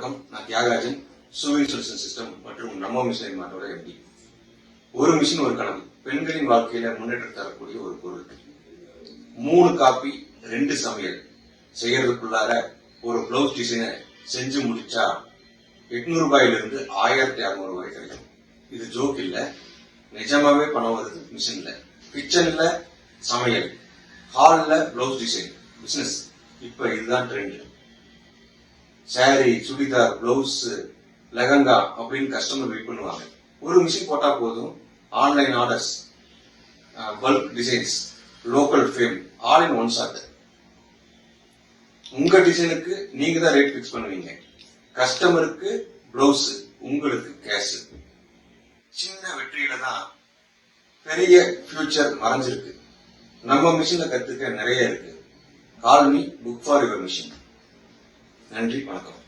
வணக்கம். நான் Thiagarajan, சூவின் solution system மற்றும் நம்ம மிஷினரி மார்ட்டோட எம்டி. ஒரு மிஷின் ஒரு கனவு, பெண்களின் வாழ்க்கையில முன்னேற்றம் தரக்கூடிய ஒரு பொருள். 3 காப்பி 2 சமையல் செய்யறதுக்குள்ளார ஒரு பிளவுஸ் டிசைனை செஞ்சு முடிச்சா 800 ரூபாயிலிருந்து 1200 ரூபாய் கிடைக்கும். இது ஜோக் இல்ல, நிஜமாவே பணம் வருது மிஷின்ல. கிச்சன்ல சமையல், ஹால்ல பிளவுஸ் டிசைன் பிசினஸ். இப்ப இதுதான் ட்ரெண்ட். சாரி, சுடிதார், பிளவுஸ், லெஹங்கா அப்படின்னு கஸ்டமர் வெயிட் பண்ணுவாங்க. ஒரு மிஷின் போட்டா போதும். Online orders, bulk designs, local fame, all in one shot. உங்க டிசைனுக்கு நீங்க தான் ரேட் பிக்ஸ் பண்ணுவீங்க. கஸ்டமருக்கு பிளவுஸ், உங்களுக்கு கேஷ். சின்ன வெற்றியில தான் பெரிய ஃபியூச்சர் மறைஞ்சிருக்கு. நம்ம மிஷின்ல கத்துக்க நிறைய இருக்கு. Call me, book for your machine. நன்றி, வணக்கம்.